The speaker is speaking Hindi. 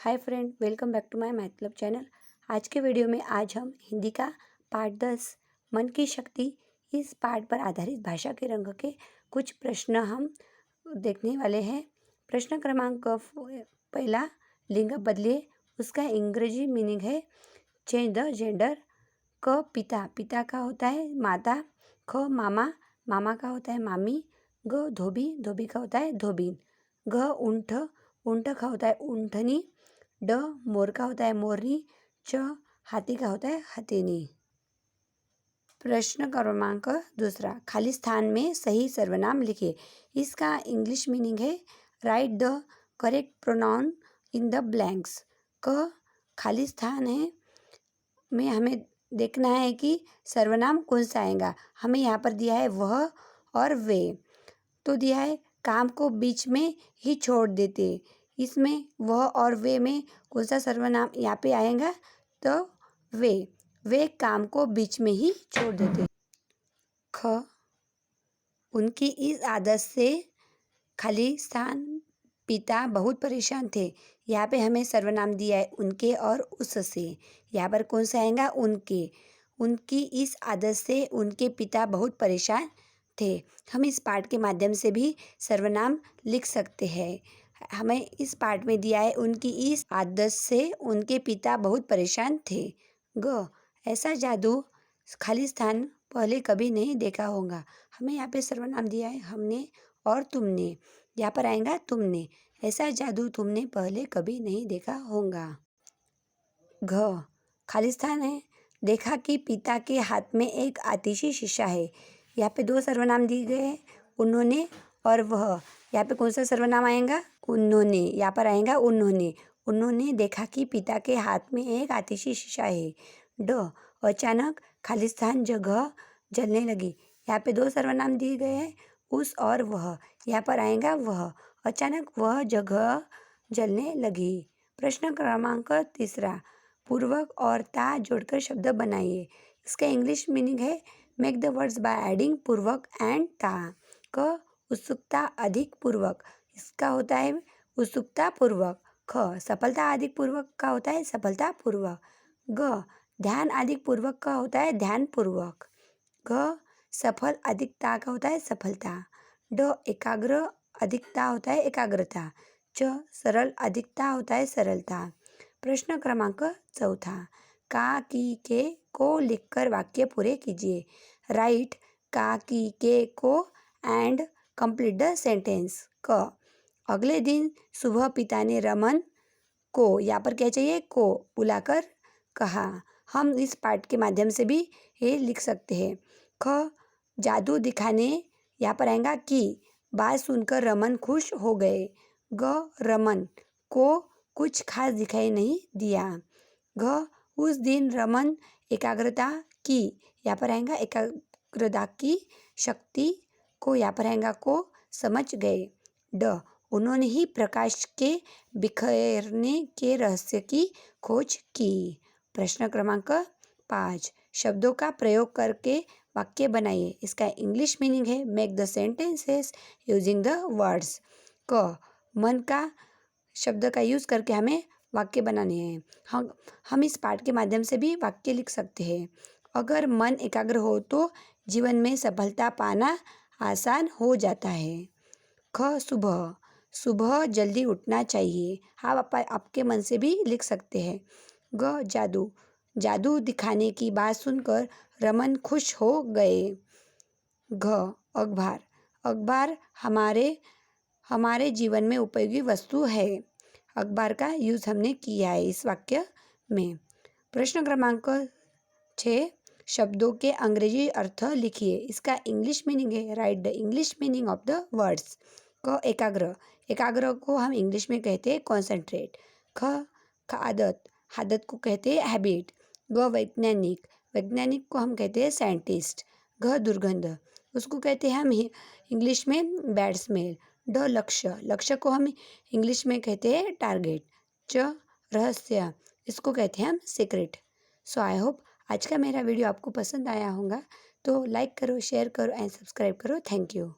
Hi friend, welcome back to my math club channel. आज के वीडियो में आज हम हिंदी का पार्ट 10 मन की शक्ति इस पार्ट पर आधारित भाषा के रंग के कुछ प्रश्न हम देखने वाले हैं। प्रश्न क्रमांक पहला, लिंग बदलिए, उसका इंग्रजी मीनिंग है चेंज द जेंडर। क पिता, पिता का होता है माता। ख मामा, मामा का होता है मामी। ग धोबी, धोबी का होता है धोबिन। घ ऊंट, ऊंट का होता है ऊंटनी। ड मोर का होता है मोरनी। च हाथी का होता है हथिनी। प्रश्न क्रमांक दूसरा, खाली स्थान में सही सर्वनाम लिखिए। इसका इंग्लिश मीनिंग है right the correct pronoun in the blanks. क खाली स्थान है में हमें देखना है कि सर्वनाम कौन सा आएगा। हमें यहाँ पर दिया है वह और वे, तो दिया है काम को बीच में ही छोड़ देते। इसमें वह और वे में कौन सा सर्वनाम यहाँ पे आएगा, तो वे काम को बीच में ही छोड़ देते। ख उनकी इस आदत से खाली स्थान पिता बहुत परेशान थे। यहाँ पे हमें सर्वनाम दिया है उनके और उससे। यहाँ पर कौन सा आएगा, उनके। उनकी इस आदत से उनके पिता बहुत परेशान थे। हम इस पाठ के माध्यम से भी सर्वनाम लिख सकते हैं। हमें इस पाठ में दिया है उनकी इस आदत से उनके पिता बहुत परेशान थे। ग ऐसा जादू खाली स्थान पहले कभी नहीं देखा होगा। हमें यहाँ पे सर्वनाम दिया है हमने और तुमने। यहाँ पर आएगा तुमने। ऐसा जादू तुमने पहले कभी नहीं देखा होगा। घ खाली स्थान है। देखा कि पिता के हाथ में एक आतिशी शीशा है। यहाँ पे दो सर्वनाम दिए गए हैं, उन्होंने और वह। यहाँ पे कौन सा सर्वनाम आएगा, उन्होंने। यहाँ पर आएगा उन्होंने। उन्होंने देखा कि पिता के हाथ में एक आतिशी शीशा है। ड अचानक खाली स्थान जगह जलने लगी। यहाँ पे दो सर्वनाम दिए गए हैं, उस और वह। यहाँ पर आएगा वह। अचानक वह जगह जलने लगी। प्रश्न क्रमांक तीसरा, पूर्वक और ता जोड़कर शब्द बनाइए। इसका इंग्लिश मीनिंग है make the words by adding पूर्वक एंड ता। क उत्सुकता अधिक पूर्वक, इसका होता है उत्सुकता पूर्वक। ख सफलता अधिक पूर्वक का होता है सफलता पूर्वक। ग ध्यान अधिक पूर्वक का होता है ध्यान पूर्वक। घ सफल अधिकता का होता है सफलता। ड एकाग्र अधिकता होता है एकाग्रता। च सरल अधिकता होता है सरलता। प्रश्न क्रमांक चौथा, का की के को लिखकर वाक्य पूरे कीजिए। राइट का की के को एंड कंप्लीट द सेंटेंस। क अगले दिन सुबह पिता ने रमन को, यहाँ पर क्या चाहिए, को बुलाकर कहा। हम इस पाठ के माध्यम से भी ये लिख सकते हैं। ख जादू दिखाने, यहाँ पर आएगा कि बात सुनकर रमन खुश हो गए। ग रमन को कुछ खास दिखाई नहीं दिया। घ उस दिन रमन एकाग्रता की, यहाँ पर आएगा एकाग्रता की शक्ति को, यहाँ पर आएगा को समझ गए। ड उन्होंने ही प्रकाश के बिखरने के रहस्य की खोज की। प्रश्न क्रमांक 5, शब्दों का प्रयोग करके वाक्य बनाइए। इसका इंग्लिश मीनिंग है make the sentences using the words. क मन का शब्द का यूज़ करके हमें वाक्य बनाने हैं। हम इस पाठ के माध्यम से भी वाक्य लिख सकते हैं। अगर मन एकाग्र हो तो जीवन में सफलता पाना आसान हो जाता है। ख सुबह, सुबह जल्दी उठना चाहिए। आप आपके मन से भी लिख सकते हैं। ग जादू, जादू दिखाने की बात सुनकर रमन खुश हो गए। घ अखबार, अखबार हमारे जीवन में उपयोगी वस्तु है। अखबार का यूज़ हमने किया है इस वाक्य में। प्रश्न क्रमांक 6, शब्दों के अंग्रेजी अर्थ लिखिए। इसका इंग्लिश मीनिंग है right the English meaning of the words. क एकाग्र, एकाग्र को हम इंग्लिश में कहते हैं कॉन्सेंट्रेट। ख आदत, आदत को कहते हैं हैबिट। ग वैज्ञानिक, वैज्ञानिक को हम कहते हैं साइंटिस्ट। घ दुर्गंध, उसको कहते हैं हम इंग्लिश में बैड स्मेल। ड लक्ष्य, लक्ष्य को हम इंग्लिश में कहते हैं टारगेट। च रहस्य, इसको कहते हैं हम सीक्रेट। सो आई होप आज का मेरा वीडियो आपको पसंद आया होगा, तो लाइक करो, शेयर करो एंड सब्सक्राइब करो। Thank you.